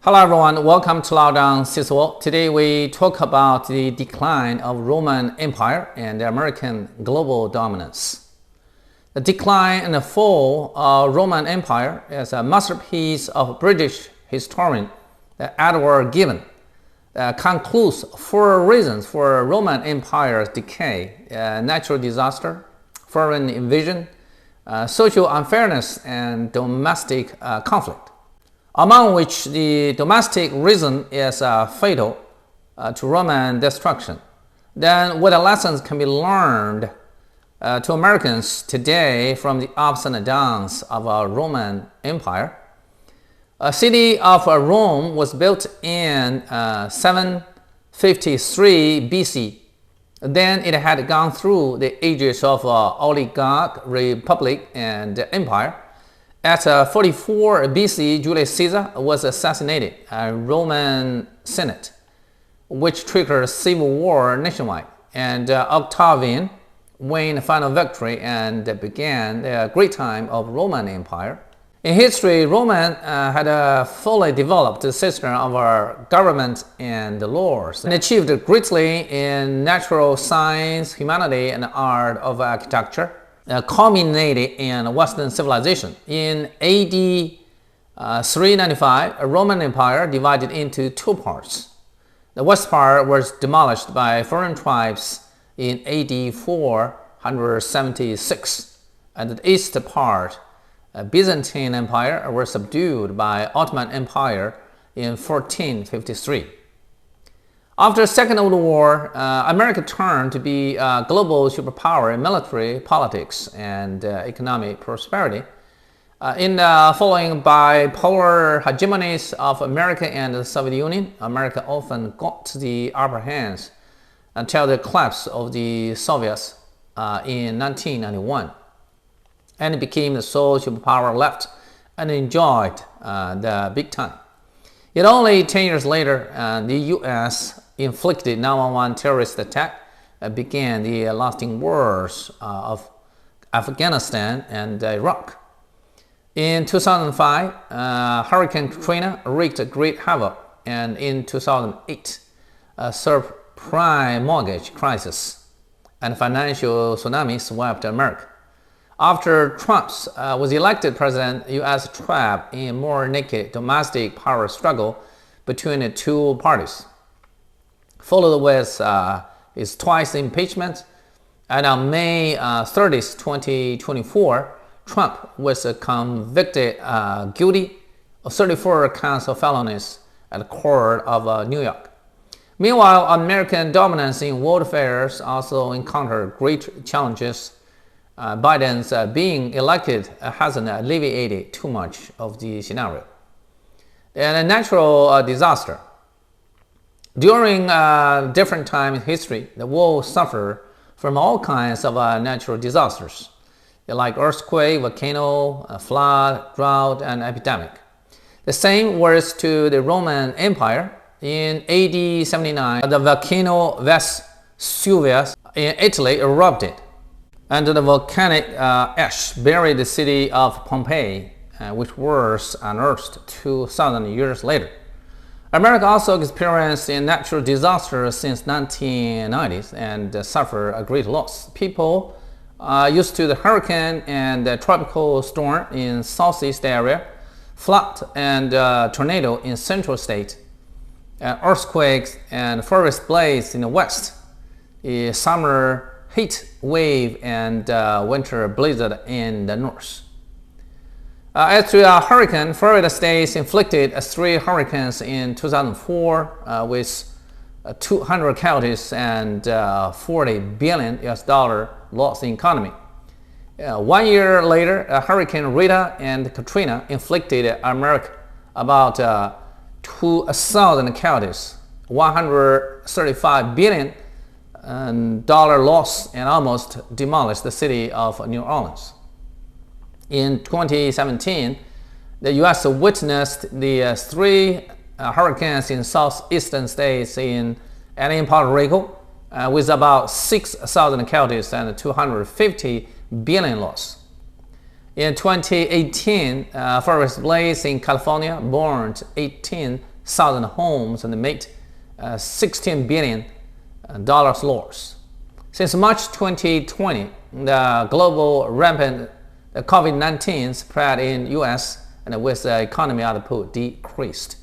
Hello everyone, welcome to Lockdown CISO. Today we talk about the decline of Roman Empire and the American global dominance. The decline and the fall of Roman Empire is a masterpiece of British historian Edward Gibbon. Concludes 4 reasons for Roman Empire's decay: natural disaster, foreign invasion, social unfairness, and domestic conflict, among which the domestic reason is fatal to Roman destruction. Then what lessons can be learned to Americans today from the ups and downs of a Roman Empire? A city of Rome was built in 753 BC. Then it had gone through the ages of oligarch, republic, and empire. At 44 BC, Julius Caesar was assassinated. A Roman Senate, which triggered civil war nationwide, and Octavian won a final victory and began the great time of Roman Empire. In history, Roman had a fully developed system of government and laws, and achieved greatly in natural science, humanity, and art of architecture, culminated in Western civilization. In AD 395, a Roman Empire divided into 2 parts. The west part was demolished by foreign tribes in AD 476, and the east part, Byzantine Empire, was subdued by Ottoman Empire in 1453. After the Second World War, America turned to be a global superpower in military, politics, and economic prosperity. In the following bipolar hegemonies of America and the Soviet Union, America often got the upper hands until the collapse of the Soviets in 1991, and it became the sole superpower left and enjoyed the big time. Yet only 10 years later, the U.S. inflicted 9/11 terrorist attack began the lasting wars of Afghanistan and Iraq. In 2005, Hurricane Katrina wreaked great havoc, and in 2008, a subprime mortgage crisis and financial tsunami swept America. After Trump was elected president, the U.S. trapped in a more naked domestic power struggle between the 2 parties, followed with his twice impeachment. And on May 30, 2024, Trump was convicted guilty of 34 counts of felonies at the court of New York. Meanwhile, American dominance in world affairs also encountered great challenges. Biden's being elected hasn't alleviated too much of the scenario. And a natural disaster. During different times in history, the world suffered from all kinds of natural disasters, like earthquake, volcano, flood, drought, and epidemic. The same was to the Roman Empire. In AD 79, the volcano Vesuvius in Italy erupted, and the volcanic ash buried the city of Pompeii, which was unearthed 2,000 years later. America also experienced a natural disaster since 1990s and suffered a great loss. People used to the hurricane and the tropical storm in southeast area, flood and tornado in central state, earthquakes and forest blaze in the west, a summer heat wave and winter blizzard in the north. As to hurricane, Florida states inflicted 3 hurricanes in 2004 with 200 casualties and $40 billion loss in economy. 1 year later, Hurricane Rita and Katrina inflicted America about 2,000 casualties, $135 billion loss, and almost demolished the city of New Orleans. In 2017, the U.S. witnessed the 3 hurricanes in southeastern states and in Puerto Rico, with about 6,000 casualties and $250 billion loss. In 2018, forest blaze in California burned 18 1,000 homes and made $16 billion loss. Since March 2020, the global rampant COVID-19 spread in U.S. and with the economy output decreased.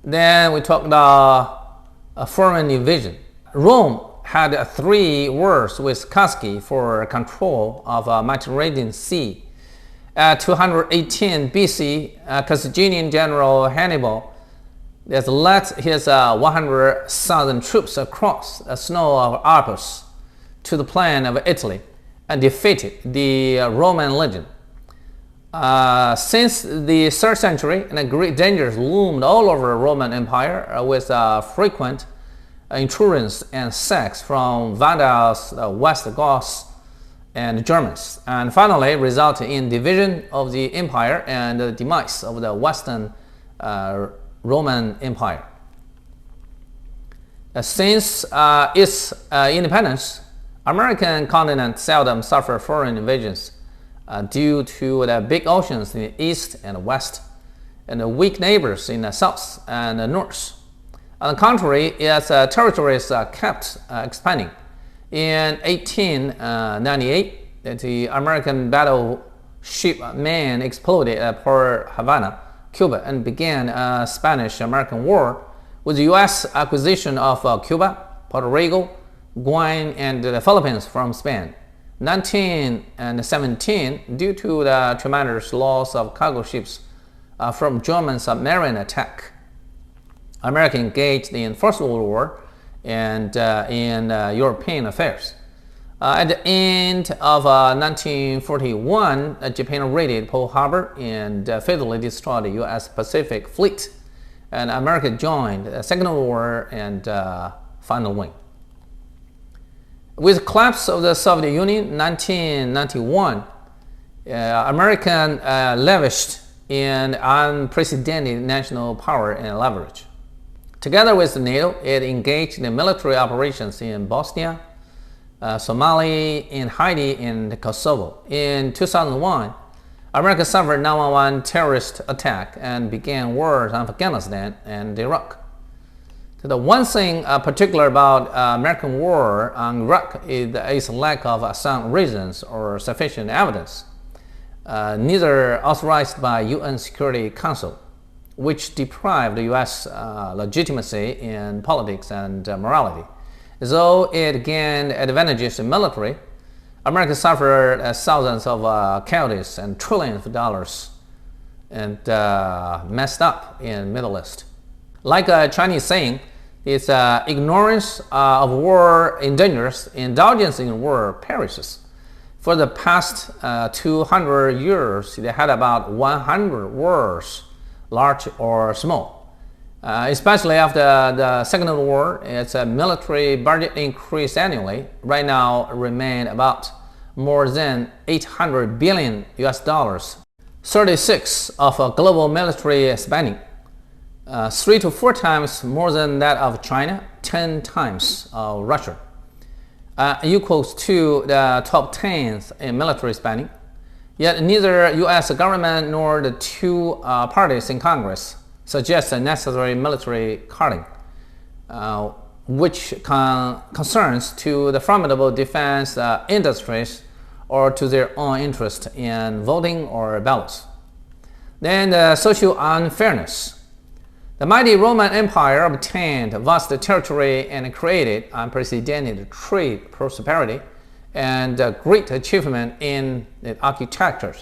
Then we talked about foreign invasion. Rome had 3 wars with Kosky for control of Mediterranean Sea. At 218 BC, Carthaginian general Hannibal has led his 100,000 troops across the snow of Alps to the plain of Italy and defeated the Roman legion. Since the 3rd century, great dangers loomed all over the Roman Empire with frequent intrusions and sacks from Vandals, West Goths, and Germans, and finally resulted in division of the empire and the demise of the Western Roman Empire. Since its independence, American continent seldom suffered foreign invasions due to the big oceans in the east and west, and the weak neighbors in the south and the north. On the contrary, its territories kept expanding. In 1898, the American battleship Maine exploded at Port Havana, Cuba, and began a Spanish-American War with the U.S. acquisition of Cuba, Puerto Rico, Guam, and the Philippines from Spain. 1917, due to the tremendous loss of cargo ships from German submarine attack, America engaged in First World War and in European affairs. At the end of 1941, Japan raided Pearl Harbor and fatally destroyed the U.S. Pacific Fleet, and America joined the Second World War and final win. With the collapse of the Soviet Union in 1991, America lavished in unprecedented national power and leverage. Together with NATO, it engaged in military operations in Bosnia, Somalia, in Haiti, and Kosovo. In 2001, America suffered 9/11 terrorist attack and began wars in Afghanistan and Iraq. The one thing particular about American war on Iraq is its lack of sound reasons or sufficient evidence, neither authorized by UN Security Council, which deprived the U.S. legitimacy in politics and morality. Though it gained advantages in military, America suffered thousands of casualties and trillions of dollars and messed up in Middle East. Like a Chinese saying, it's ignorance of war endangers, indulgence in war perishes. For the past 200 years, they had about 100 wars, large or small. Especially after the Second World War, its military budget increased annually. Right now, remain about more than 800 billion US dollars, 36 of global military spending, 3 to 4 times more than that of China, 10 times of Russia, equals to the top 10th in military spending. Yet neither U.S. government nor the two parties in Congress suggest a necessary military cutting, which concerns to the formidable defense industries or to their own interest in voting or ballots. Then the social unfairness. The mighty Roman Empire obtained vast territory and created unprecedented trade prosperity and great achievement in the architecture.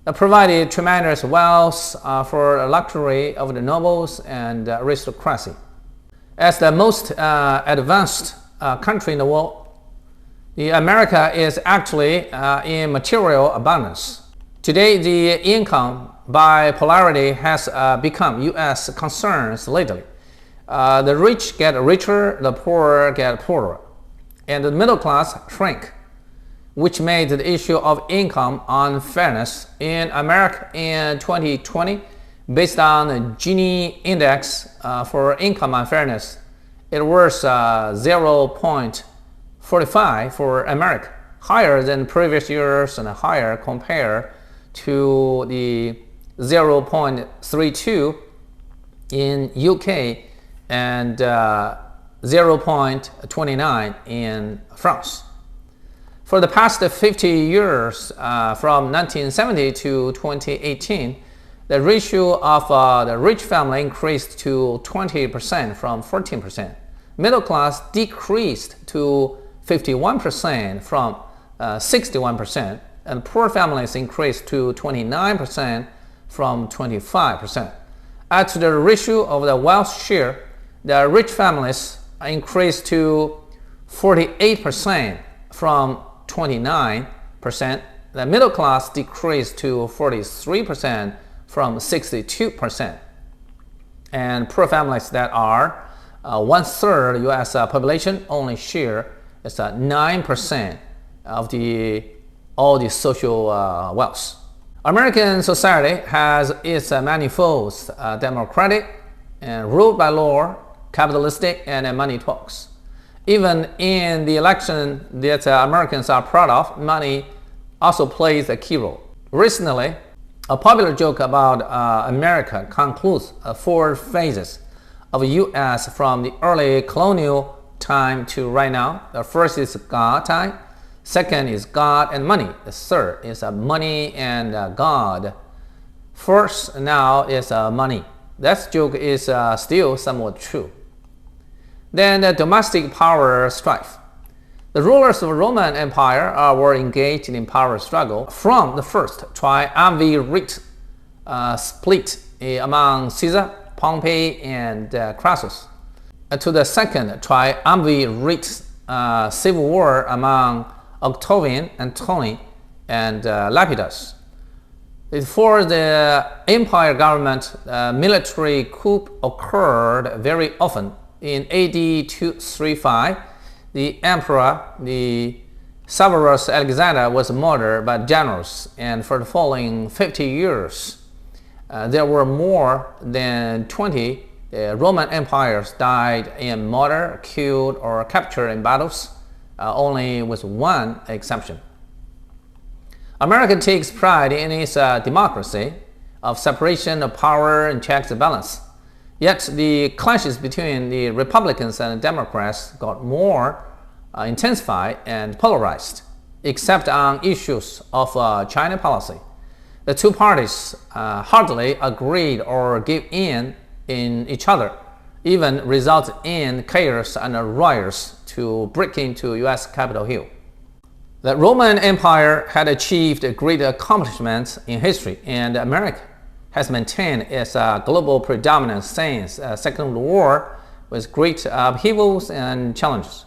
It provided tremendous wealth for the luxury of the nobles and aristocracy. As the most advanced country in the world, America is actually in material abundance. Today, the income bipolarity has become U.S. concerns lately. The rich get richer, the poor get poorer, and the middle class shrink, which made the issue of income unfairness in America in 2020, based on the Gini index for income unfairness. It was 0.45 for America, higher than previous years and higher compared to the 0.32 in UK and 0.29 in France. For the past 50 years, from 1970 to 2018, the ratio of the rich family increased to 20% from 14%. Middle class decreased to 51% from 61%, and poor families increased to 29% from 25%. As to the ratio of the wealth share, the rich families increased to 48% from 29%. The middle class decreased to 43% from 62%. And poor families that are 1/3 U.S. population only share is 9% of all the social wealth. American society has its manifolds, democratic and ruled by law, capitalistic, and money talks. Even in the election that Americans are proud of, money also plays a key role. Recently, a popular joke about America concludes 4 phases of U.S. from the early colonial time to right now. The first is God time. Second is God and money. The third is money and God. First now is money. That joke is still somewhat true. Then the domestic power strife. The rulers of the Roman Empire were engaged in power struggle from the first triumvirate split among Caesar, Pompey, and Crassus, to the second triumvirate civil war among Octavian, Antony, and Lepidus. For the empire government, military coup occurred very often. In AD 235, the emperor, the Severus Alexander, was murdered by generals, and for the following 50 years, there were more than 20 Roman empires died in murder, killed, or captured in battles, only with one exception. America takes pride in its democracy of separation of power and checks and balance. Yet the clashes between the Republicans and Democrats got more intensified and polarized, except on issues of China policy. The two parties hardly agreed or gave in each other, even resulted in chaos and riots to break into U.S. Capitol Hill. The Roman Empire had achieved great accomplishments in history, and America has maintained its global predominance since the Second World War with great upheavals and challenges.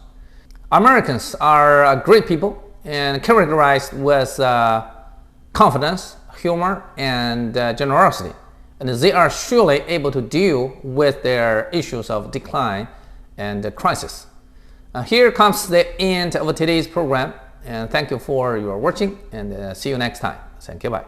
Americans are great people and characterized with confidence, humor, and generosity, and they are surely able to deal with their issues of decline and crisis. Here comes the end of today's program, and thank you for your watching, and see you next time. Thank you, bye.